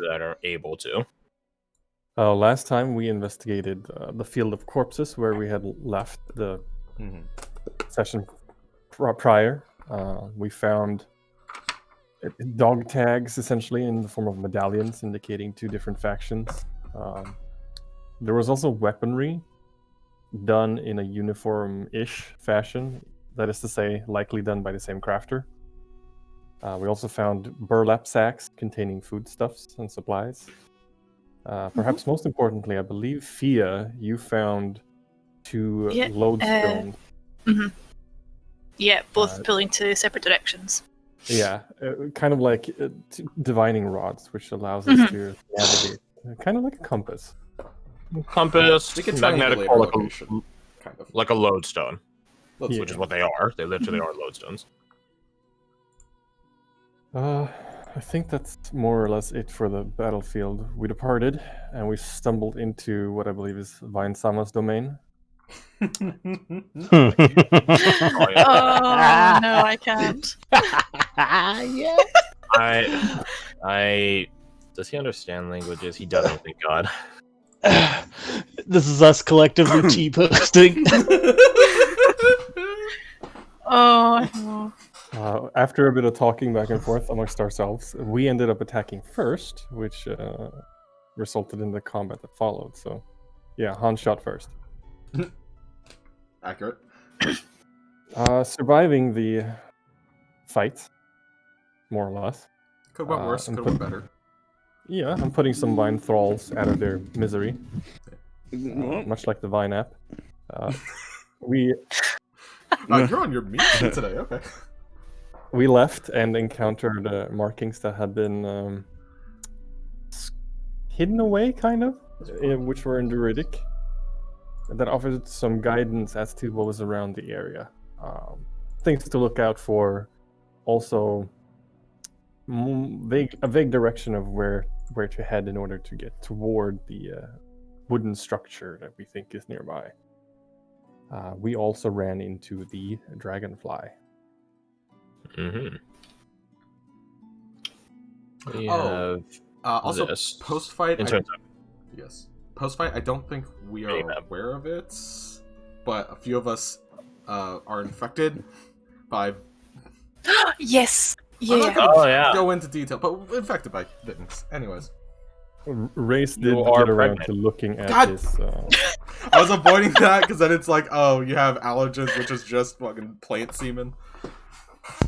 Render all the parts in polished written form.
that are able to. Last time we investigated the field of corpses where we had left the session prior. We found dog tags, essentially, in the form of medallions indicating 2 different factions. There was also weaponry done in a uniform-ish fashion. That is to say, likely done by the same crafter. We also found burlap sacks containing foodstuffs and supplies. Perhaps most importantly, I believe, Fia, you found 2 lodestones. Yeah, both pulling to separate directions. Yeah, kind of like divining rods, which allows us to navigate. Kind of like a compass. Compass, We can magnetic triangulate pole, our location, kind of. like a lodestone, Yeah. which is what they are. They literally are lodestones. I think that's more or less it for the battlefield. We departed, and we stumbled into what I believe is Vine-sama's domain. Oh no, I can't. Yeah. I does he understand languages? He doesn't, thank God. This is us collectively cheap hosting. Oh no. After a bit of talking back and forth amongst ourselves, we ended up attacking first, which resulted in the combat that followed. So, yeah, Han shot first. Accurate. Surviving the fight, more or less. Could have went worse, could have went better. Yeah, I'm putting some Vine thralls out of their misery, much like the Vine app. You're on your meat today, okay. We left and encountered markings that had been hidden away, kind of, which were in Druidic. That offered some guidance as to what was around the area. Things to look out for. Also, a vague direction of where to head in order to get toward the wooden structure that we think is nearby. We also ran into the dragonfly. We have also, this. post-fight... Yes. Post-fight, I don't think we are aware of it, but a few of us are infected by... Yes! I'm not gonna yeah. go into detail, but infected by things. Anyways. Race did get around to looking at this. I was avoiding that because then it's like, oh, you have allergens, which is just fucking plant semen.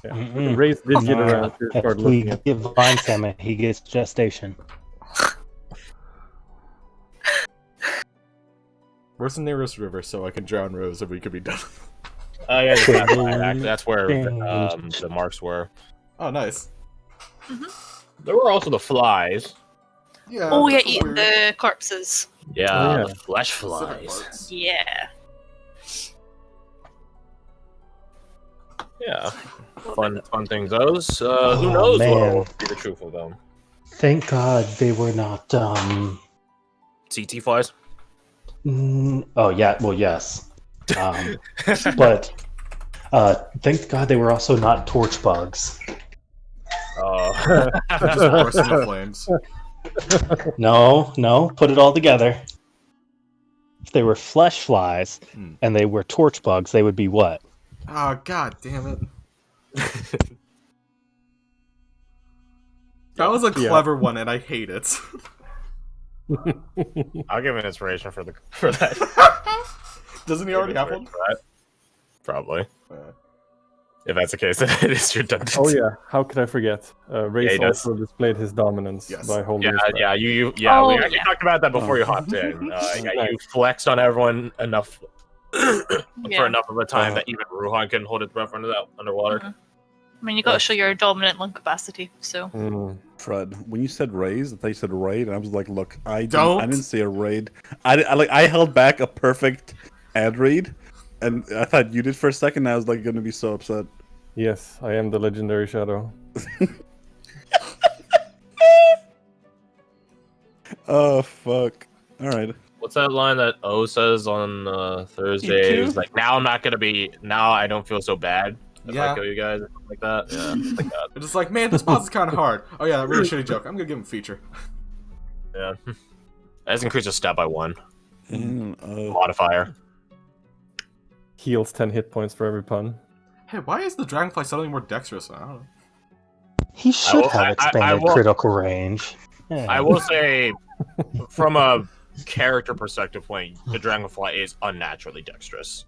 Yeah. Race did get around to start looking at. We give Vine-sama, he gets gestation. Where's the nearest river so I can drown Rose if we could be done? Yeah, that's where the marks were. Oh, nice. There were also the flies. Yeah. Oh yeah, eating the corpses. Yeah, the flesh flies. Yeah. Yeah. Fun things those. Who knows what will be the truth of them? Thank God they were not CT flies? Oh yeah, well yes. But thank God they were also not torch bugs. Just worse in the flames. No, put it all together. If they were flesh flies and they were torch bugs, they would be what? Oh, god damn it. That was a clever one, and I hate it. I'll give an inspiration for that. Doesn't he already have one? Probably. If that's the case, then it is redundant. Oh yeah, how could I forget? Race also displayed his dominance by holding. We actually talked about that before you hopped in. You flexed on everyone enough for enough of a time that even Ruhan couldn't hold his breath underwater. I mean, you got to show your dominant lung capacity. So, Fred, when you said raise, I thought you said raid, and I was like, "Look, I didn't say a raid. I held back a perfect ad read, and I thought you did for a second. And I was like, going to be so upset. Yes, I am the legendary shadow. Oh fuck! All right. What's that line that O says on Thursday? It's like, now I'm not gonna be. Now I don't feel so bad. If I kill you guys, or something like that. Yeah, like that. It's just like, man, this boss is kind of hard. Oh yeah, that really shitty joke. I'm gonna give him a feature. Yeah. That has increased a stat by 1. Oh. Modifier. Heals 10 hit points for every pun. Hey, why is the dragonfly suddenly more dexterous? I don't know. He should will- have I expanded will- critical range. Yeah. I will say, from a character perspective point, the dragonfly is unnaturally dexterous.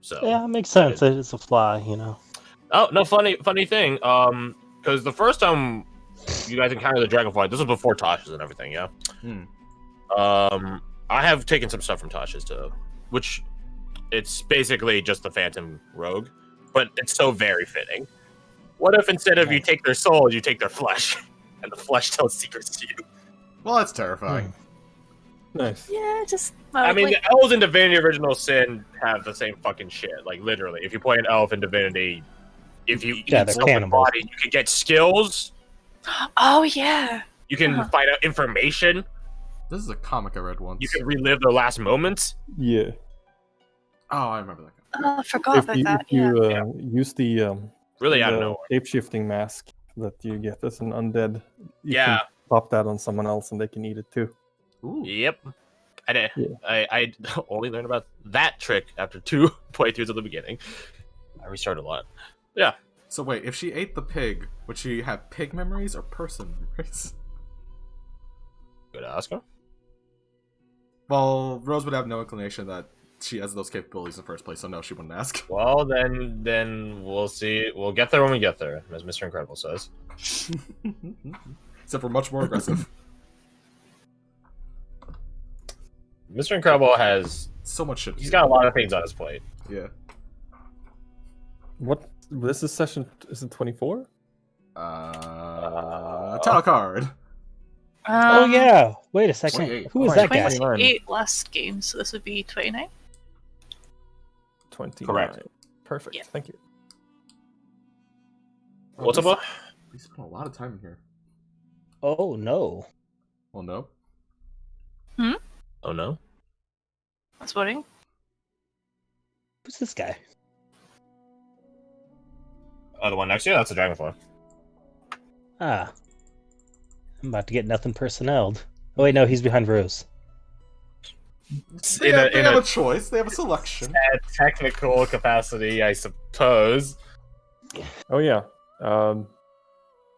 So Yeah, it makes sense. It's a fly, you know. Oh no! Funny thing. Because the first time you guys encountered the dragonfly, this was before Tasha's and everything. Yeah. I have taken some stuff from Tasha's too, which it's basically just the Phantom Rogue, but it's so very fitting. What if instead of you take their souls, you take their flesh, and the flesh tells secrets to you? Well, that's terrifying. Nice. Yeah, just. I mean, the elves in Divinity Original Sin have the same fucking shit. Like literally, if you play an elf in Divinity, if you eat they're someone's cannibals. body, you can get skills. Oh yeah. You can find out information. This is a comic I read once. You can relive their last moments. Yeah. Oh, I remember that. Oh, I forgot about that. If you use the Really out of the nowhere. shape-shifting mask that you get as an undead, you Yeah. can pop that on someone else and they can eat it too. Ooh. Yep. I did. Yeah. I only learned about that trick after 2 playthroughs at the beginning. I restarted a lot. Yeah. So wait, if she ate the pig, would she have pig memories or person memories? Good ask her. Well, Rose would have no inclination that she has those capabilities in the first place, so no, she wouldn't ask. Well, then we'll see. We'll get there when we get there, as Mr. Incredible says. Except we're much more aggressive. Mr. Incredible has. So much shit. He's got a lot of things on his plate. Yeah. What? This is session. Is it 24? Title card. Oh yeah. Wait a second. 28. Who is that guy? 28 last game, so this would be 29. 29. Correct. Perfect. Yeah. Thank you. What's up, boy? We spent a lot of time in here. Oh no. Well, no. Oh no. That's worrying. Who's this guy? Oh, the one next to you? That's a dragonfly. Ah. I'm about to get nothing personneled. Oh wait, no, he's behind Rose. They have a choice. They have a selection. Technical capacity, I suppose. Oh yeah.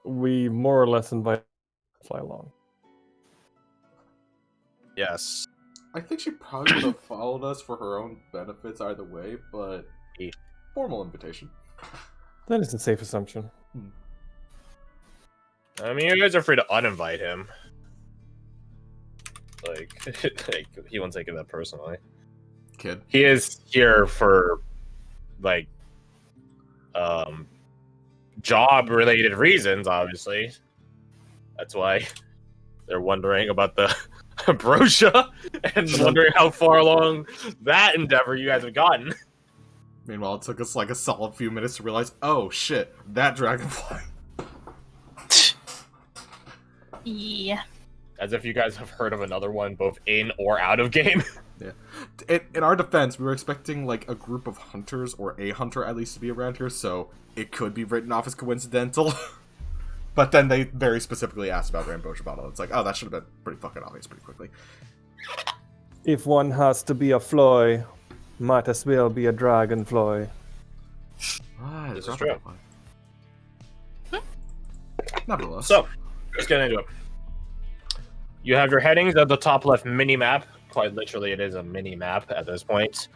We more or less invite fly along. Yes. I think she probably would have followed us for her own benefits either way, but formal invitation. That is a safe assumption. I mean, you guys are free to uninvite him. Like he won't take it that personally. Kid. He is here for, like, job-related reasons, obviously. That's why they're wondering about the brochure and wondering how far along that endeavor you guys have gotten. Meanwhile, it took us like a solid few minutes to realize, oh shit, that dragonfly. Yeah. As if you guys have heard of another one, both in or out of game. Yeah. In our defense, we were expecting like a group of hunters, or a hunter at least, to be around here, so it could be written off as coincidental. But then they very specifically asked about Rainbow Shabbat. It's like, oh, that should have been pretty fucking obvious pretty quickly. If one has to be a fly, might as well be a dragonfly. Ah, This is true. Nevertheless. So, let's get into it. You have your headings at the top left mini-map. Quite literally, it is a mini-map at this point.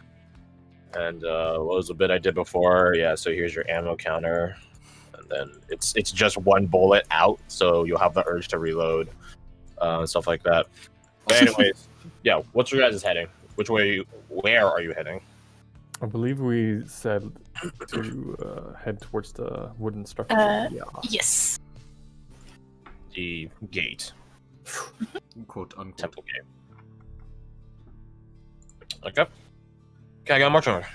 And what was the bit I did before? Yeah, so here's your ammo counter. And then it's just one bullet out, so you'll have the urge to reload. Stuff like that. But anyways, yeah, what's your guys' heading? Where are you heading? I believe we said to head towards the wooden structure. Yeah. Yes. The gate. Quote unquote. Temple gate. Okay. Okay, I got a march order.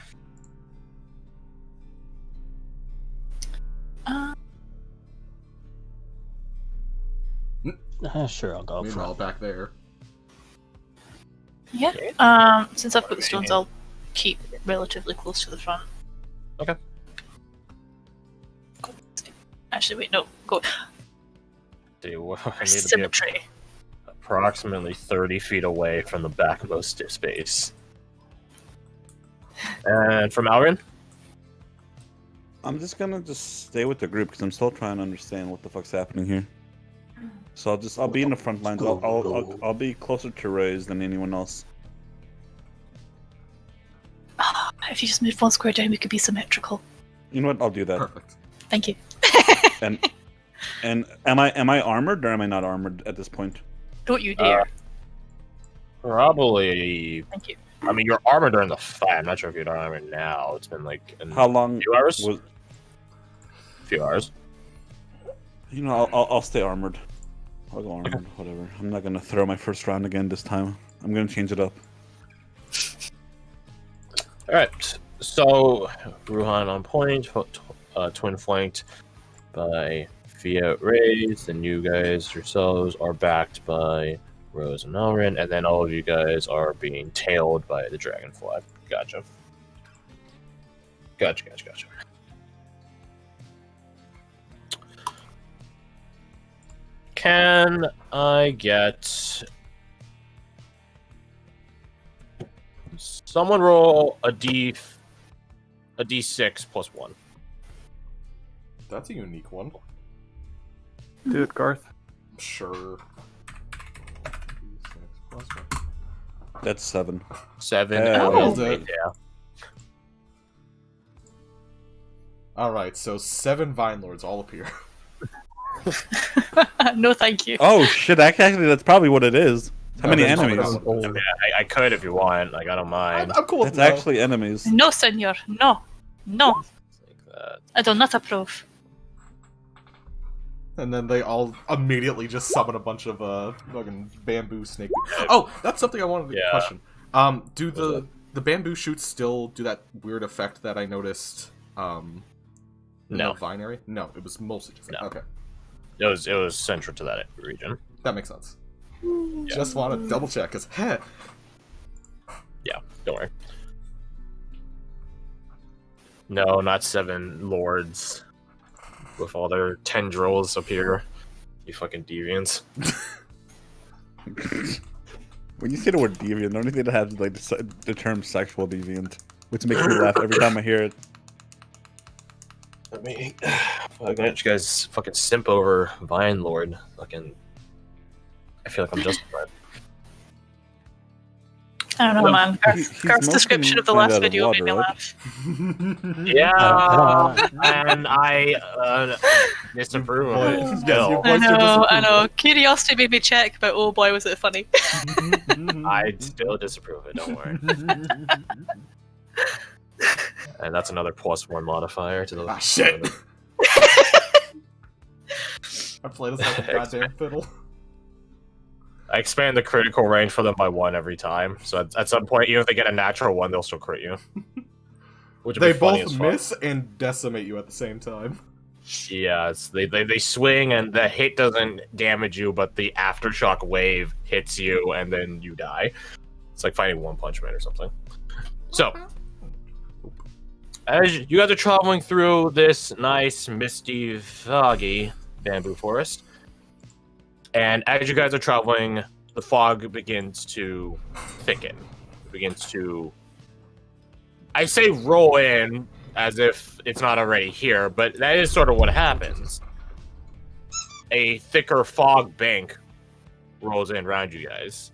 Sure, I'll go Meanwhile, for back there. Yeah. Since I've got the stones, I'll keep relatively close to the front. Okay. Actually, wait, no. Go. See, I need to be Symmetry. approximately 30 feet away from the backmost space. And from Alrin? I'm just gonna stay with the group because I'm still trying to understand what the fuck's happening here. So I'll be in the front lines. I'll be closer to Ray's than anyone else. If you just move 1 square down, we could be symmetrical. You know what? I'll do that. Perfect. Thank you. And am I armored or am I not armored at this point? Don't you dare. Probably. Thank you. I mean, you're armored during the fight. I'm not sure if you're armored now. It's been like How long? A few hours. Was, A few hours. you know, I'll stay armored. I'll go armored. Whatever. I'm not gonna throw my first round again this time. I'm gonna change it up. All right. So Ruhan on point, twin flanked by Via Rays, and you guys yourselves are backed by Rose and Melrin, and then all of you guys are being tailed by the Dragonfly. Gotcha. Gotcha. Can I get someone roll a d6 plus 1? That's a unique one. Do it, Garth. Sure. That's 7. 7. Oh. Yeah. Alright, so 7 Vine Lords all appear. No, thank you. Oh shit! Actually, that's probably what it is. How many Okay, enemies? Yeah, I could if you want. Like, I don't mind. I'm cool with That's that. actually enemies. No, senor. No. Like that. I do not approve. And then they all immediately just summon a bunch of fucking bamboo snake. Oh, that's something I wanted to question. Do the bamboo shoots still do that weird effect that I noticed? In No. the vine area? No, it was mostly just No. okay. It was central to that region. That makes sense. Yeah. Just want to double check because Yeah, don't worry. No, not 7 lords with all their tendrils up here. You fucking deviants. When you say the word deviant, the only thing that has like the term sexual deviant, which makes me laugh every time I hear it. Let me. Why don't you guys fucking simp over Vine Lord? Fucking. I feel like I'm justified. I don't know, man. He's Garth's description of the mostly made last out of video water, made me right? laugh. Yeah, and I disapprove of it. Yes, Still. you- I Voice your know. disapproval. Curiosity made me check, but oh boy, was it funny. I still disapprove of it. Don't worry. And that's another +1 modifier to the. Ah, shit! I played this like a goddamn fiddle. I expand the critical range for them by 1 every time. So at some point, even if they get a natural 1, they'll still crit you. Which would They be funny both as fuck. miss and decimate you at the same time. Yeah, they swing and the hit doesn't damage you, but the aftershock wave hits you and then you die. It's like fighting One Punch Man or something. So, as you guys are traveling through this nice, misty, foggy bamboo forest, and as you guys are traveling, the fog begins to thicken. It begins to, I say roll in, as if it's not already here, but that is sort of what happens. A thicker fog bank rolls in around you guys,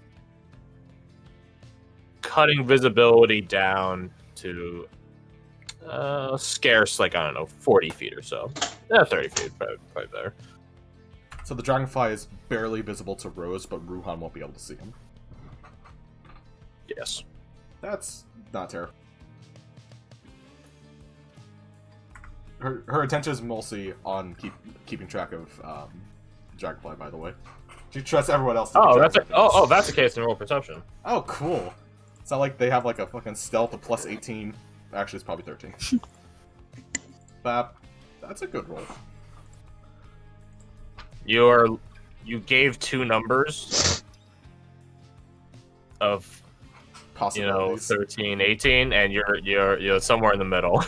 cutting visibility down to scarce, like, I don't know, 40 feet or so. 30 feet, probably better. So the dragonfly is barely visible to Rose, but Ruhan won't be able to see him. Yes. That's not terrible. Her attention is mostly on keeping track of dragonfly. By the way, she trusts everyone else. To keep track of things. That's the case in roll perception. Oh, cool. It's not like they have like a fucking stealth of plus 18. Actually, it's probably 13. That's a good roll. You gave 2 numbers of, you know, Possibilities. 13, 18, and you're somewhere in the middle.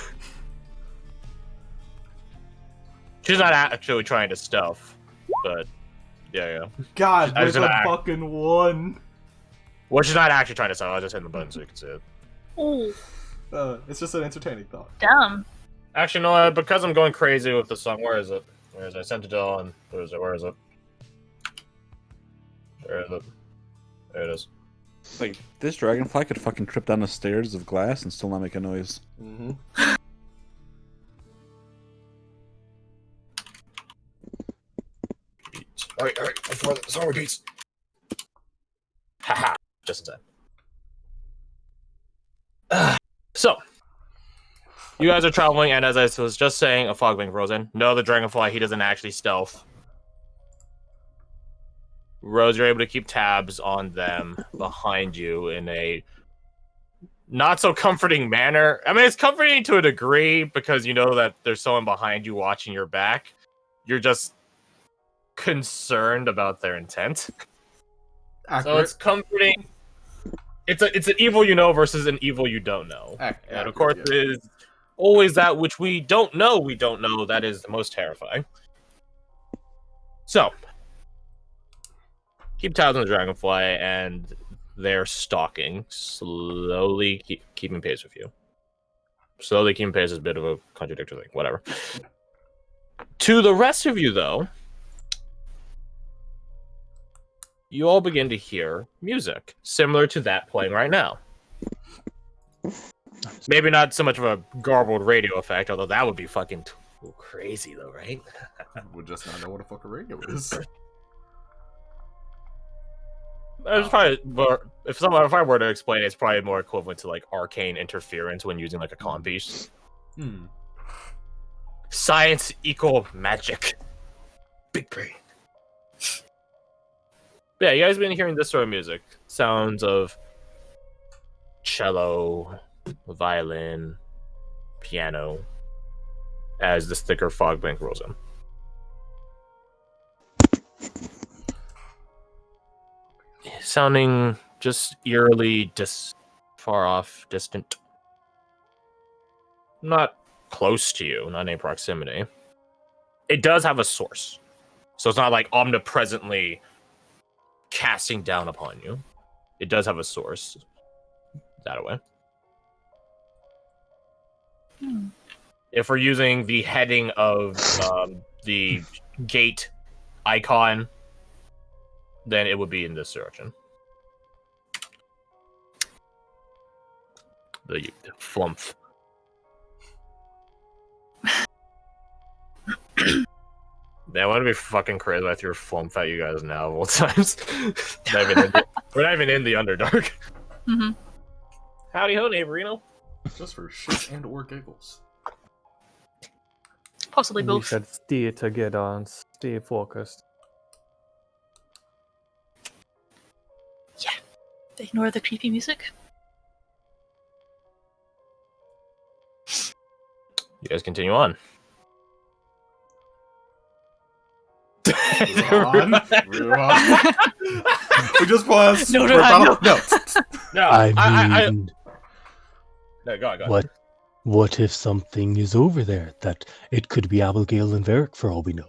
She's not actually trying to stealth, but Yeah. God, I was with gonna a act- fucking 1. Well, she's not actually trying to sell. I was just hitting the button so you can see it. Oh, It's just an entertaining thought. damn. Actually, no. Because I'm going crazy with the song. Where is it? Where is it? I sent it to Dylan. Where is it? Where is it? Where is it? There it is. Like, this dragonfly could fucking trip down the stairs of glass and still not make a noise. Mm-hmm. Alright. Before the song repeats. Haha. Just in time. So, you guys are traveling, and as I was just saying, a fogbank rolls in. No, the dragonfly, he doesn't actually stealth. Rose, you're able to keep tabs on them behind you in a not so comforting manner. I mean, it's comforting to a degree because you know that there's someone behind you watching your back. You're just concerned about their intent. Accurate. So it's comforting. It's an evil you know versus an evil you don't know. And of course, yeah. it is always that which we don't know that is the most terrifying. So, keep tabs on the dragonfly, and they're stalking, slowly keeping pace with you. Slowly keeping pace is a bit of a contradictory thing, whatever. To the rest of you, though, you all begin to hear music similar to that playing right now. Maybe not so much of a garbled radio effect, although that would be fucking crazy, though, right? Would just not know what a fucking radio is. It's probably, if I were to explain it, it's probably more equivalent to like arcane interference when using like a comm piece. Science equal magic. Big brain. Yeah, you guys been hearing this sort of music. Sounds of cello, violin, piano, as this thicker fog bank rolls in. Sounding just eerily far off, distant. Not close to you, not in any proximity. It does have a source. So it's not like omnipresently casting down upon you. It does have a source. That way. If we're using the heading of the gate icon, then it would be in this direction. The flump. Man, I want to be fucking crazy if I threw flump at you guys now all times. We're not even in the Underdark. Mm-hmm. Howdy ho, neighborino. Just for shit and or giggles. Possibly We both. said stay together, stay focused. Ignore the creepy music. You guys continue on. Ruhan. We just paused. No, for a battle. No. No, I mean, no, go on. what if something is over there that it could be Abigail and Varric for all we know?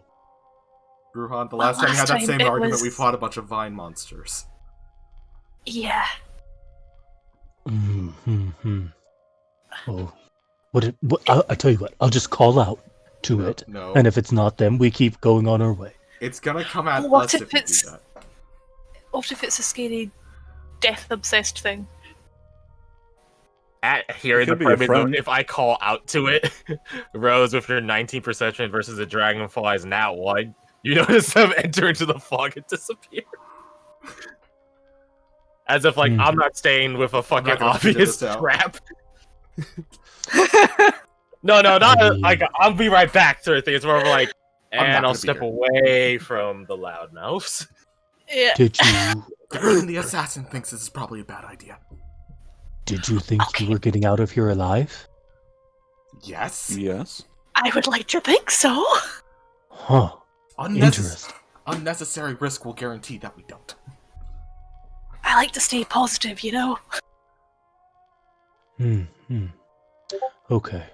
Ruhan, the last time we had last that time same it argument, was- we fought a bunch of vine monsters. Yeah. Oh, I tell you what, I'll just call out to it, No. and if it's not them, we keep going on our way. It's gonna come at What us if if we it's- do that. What if it's a scary, death-obsessed thing? At here in the could be a pyramid, friend. if I call out to it, Rose, with your 19 perception versus the dragonfly's nat 1, you notice them enter into the fog and disappear. As if, like, I'm not staying with a fucking not gonna figure obvious this out. trap. No, not like, I'll be right back sort of thing. It's more of like, I'm not and I'll gonna be step here. away from the loud mouths. Yeah. Did you The assassin thinks this is probably a bad idea. think you were getting out of here alive? Yes. Yes. I would like to think so. Huh. Interesting. Unnecessary risk will guarantee that we don't. I like to stay positive, you know? Okay.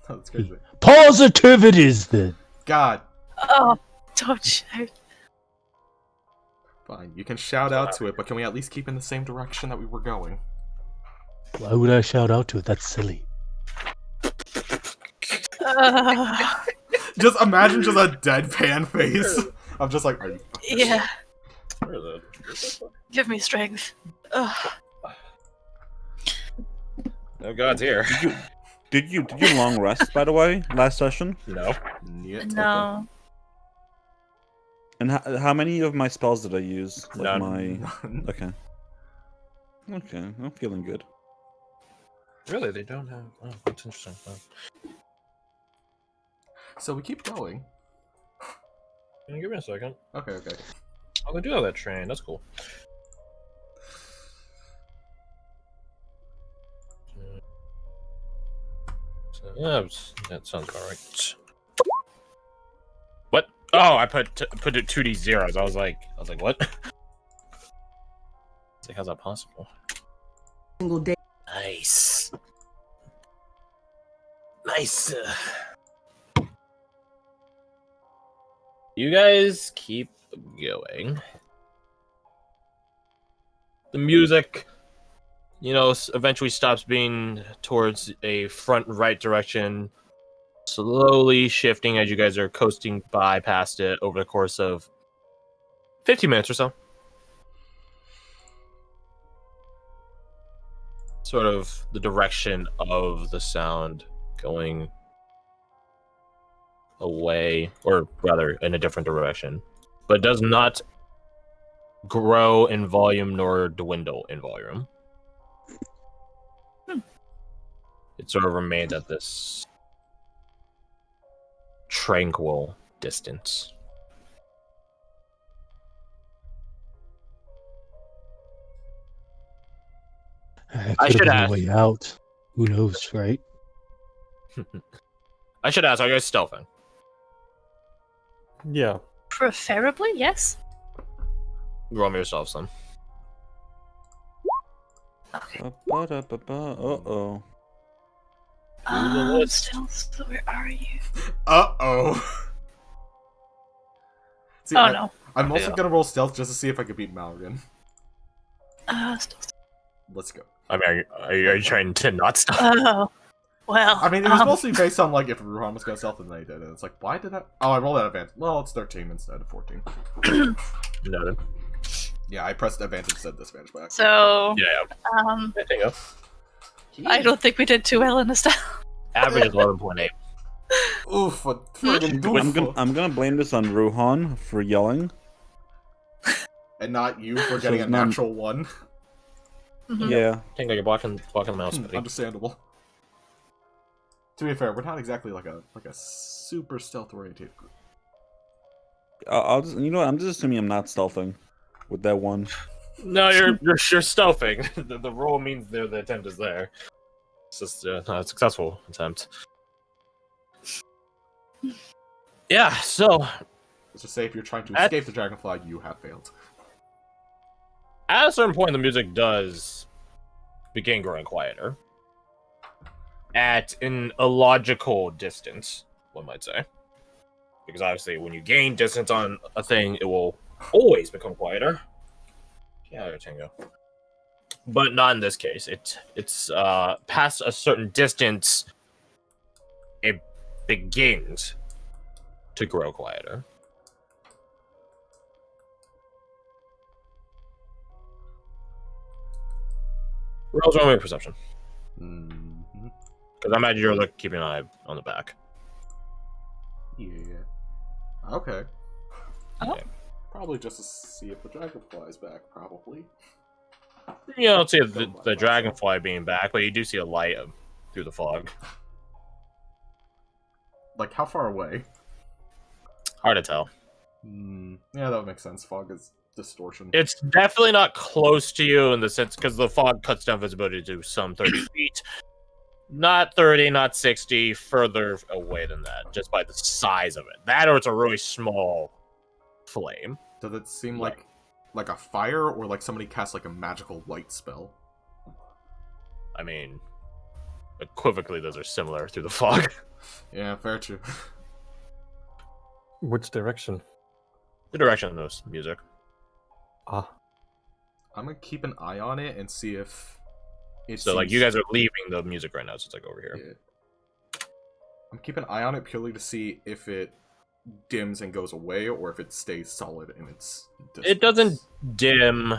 That's crazy. Positivities then. God. Oh, don't shout. Fine, you can shout out to it, but can we at least keep in the same direction that we were going? Why would I shout out to it? That's silly. Just imagine just a deadpan face. I'm just like, are you? Yeah, Where is it? give me strength. Ugh. Oh, God's here. Did you long rest, by the way, last session? No. Niet. No. And how many of my spells did I use? Like None. None. Okay. Okay, I'm feeling good. Really, they don't have. Oh, that's interesting. Oh. So we keep going. Give me a second. Okay. I'm gonna do all that train. That's cool. So, yeah, that sounds about right. What? Oh, I put it 2D zeros. I was like, what? It's like, how's that possible? Single day. Nice. Nice. You guys keep going. The music, eventually stops being towards a front right direction, slowly shifting as you guys are coasting by past it over the course of 15 minutes or so. Sort of the direction of the sound going away, or rather in a different direction, but does not grow in volume nor dwindle in volume. It sort of remains at this tranquil distance. I should should have ask. been a way out. Who knows, right? I should ask, are you guys stealthing? Yeah. Preferably, yes. Roll me yourselves then. Uh-oh. Stealth, where are you? Uh-oh. See, Oh no. I'm also Yeah. gonna roll stealth just to see if I can beat Malrigan. Stealth. Let's go. I mean, are you trying to not stealth? Oh. Well. I mean, it was mostly based on, like, if Ruhan was gonna stealth and they did it. It's like, why did that? Oh, I rolled that advantage. Well, it's 13 instead of 14. No. Yeah, I pressed advantage instead of disadvantage back. So. Yeah. There you go. I don't think we did too well in the stealth. Average is 11.8. Oof, a friggin' doof. I'm gonna blame this on Ruhan for yelling. And not you for getting a it's not- natural one. Mhm. Yeah. I think you're blocking the mouse. buddy. Understandable. To be fair, we're not exactly like a super stealth oriented group. I'll just, you know what? I'm just assuming I'm not stealthing with that one. No, you're stealthing. The roll means the attempt is there. It's just not a successful attempt. Yeah, so Let's just say if you're trying to escape the dragonfly, you have failed. at a certain point, the music does begin growing quieter. At an illogical distance, one might say. Because obviously, when you gain distance on a thing, it will always become quieter. Yeah, Tango. But not in this case. It's past a certain distance, it begins to grow quieter. Rolls wrong way perception. Mm-hmm. Because I imagine you're keeping an eye on the back. Yeah. Okay. Oh. Yeah. Probably just to see if the dragonfly's back, probably. You don't see the dragonfly being back, but you do see a light through the fog. Like, how far away? Hard to tell. Yeah, that would make sense. Fog is distortion. It's definitely not close to you in the sense, because the fog cuts down visibility to some 30 feet. Not 30, not 60, further away than that, just by the size of it. That or it's a really small flame. Does it seem like a fire, or like somebody cast like a magical light spell? I mean, equivocally, those are similar through the fog. Yeah, fair true. Which direction? The direction of this music. Ah. I'm gonna keep an eye on it and see if it. So like you guys are leaving the music right now, so it's like over here. Yeah. I'm keeping an eye on it purely to see if it dims and goes away, or if it stays solid in its distance. It doesn't dim.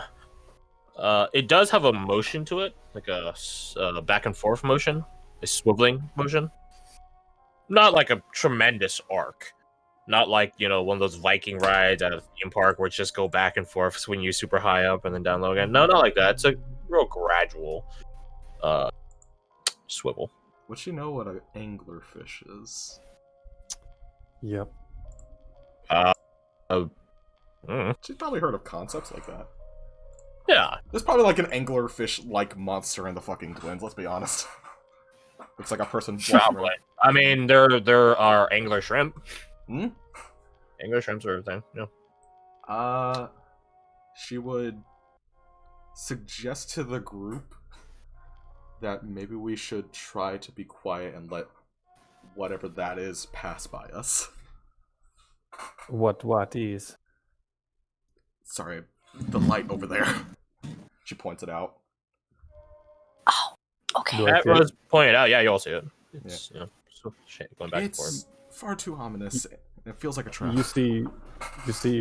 It does have a motion to it, like a back and forth motion, a swiveling motion. Not like a tremendous arc. Not like, one of those Viking rides at a theme park where it's just go back and forth, swing you super high up and then down low again. No, not like that. It's a real gradual swivel. Would you know what an anglerfish is? Yep. She's probably heard of concepts like that. Yeah. There's probably like an anglerfish-like monster in the fucking Twins, let's be honest. It's like a person. Probably. I mean, there are angler shrimp. Hmm? Angler shrimps are a thing, yeah. She would suggest to the group that maybe we should try to be quiet and let whatever that is pass by us. What is? Sorry, the light over there. She points it out. Oh, okay. Do I That see it? was pointed out. Yeah, you all see it. It's, so shit, going back and forth. It's far too ominous. It feels like a trap. You see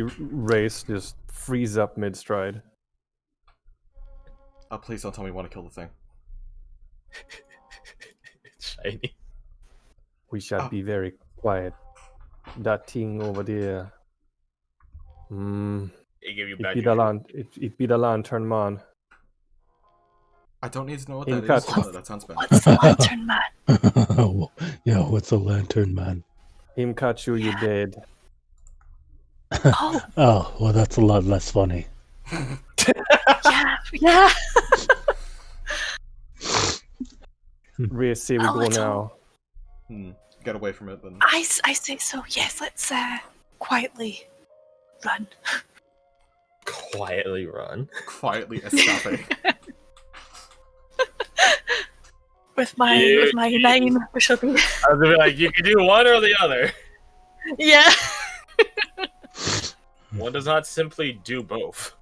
Race just freeze up mid-stride. Oh, please don't tell me you want to kill the thing. It's shiny. We shall be very quiet. That thing over there. It give you It back. be the lantern man. I don't need to know what In that is. cut. That sounds bad. What's the lantern man? Yeah, what's a lantern man? Him catch you, you dead. Oh, Oh, well, that's a lot less funny. yeah. Race, say we Oh, go it's now. Get away from it then. I say so. Yes, let's quietly run. Quietly run. Quietly escape. With my 9, we shall be. I was gonna be like, you can do one or the other. Yeah. One does not simply do both.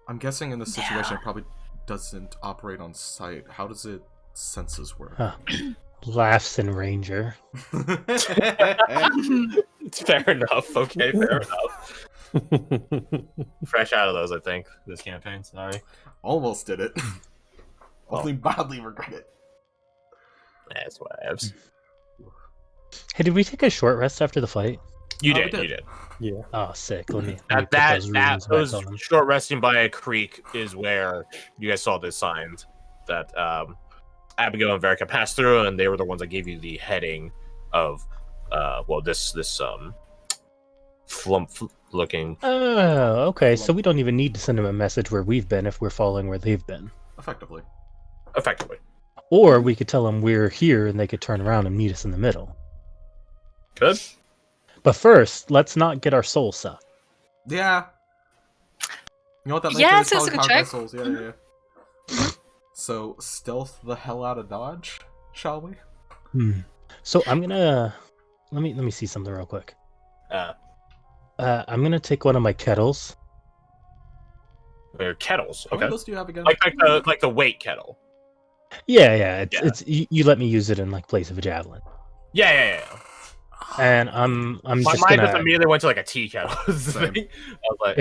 I'm guessing in this situation it probably doesn't operate on sight. How does it senses work? Huh. Laughs and Ranger. It's fair enough. Okay, fair enough. Fresh out of those, I think, this campaign. Sorry. Almost did it. Only badly regret it. That's whatevs. Hey, did we take a short rest after the fight? You we did. did. You did. Yeah. Oh, sick. Let me put That those runes back those on. short resting by a creek is where you guys saw the signs that Abigail and Verica passed through, and they were the ones that gave you the heading of this flump looking. Oh, okay. So we don't even need to send them a message where we've been if we're following where they've been. Effectively. Or we could tell them we're here and they could turn around and meet us in the middle. Good. But first, let's not get our soul sucked. Yeah. You know what that Yeah, lantern is sounds probably like a powered by check. souls. Yeah. So stealth the hell out of Dodge, shall we? So I'm gonna let me see something real quick. I'm gonna take one of my kettles. They're kettles. How many Okay. of those do you have again? Like the weight kettle. Yeah. It's you let me use it in like place of a javelin. Yeah. And I'm My just mind gonna just immediately went to like a tea kettle. I was Same. like,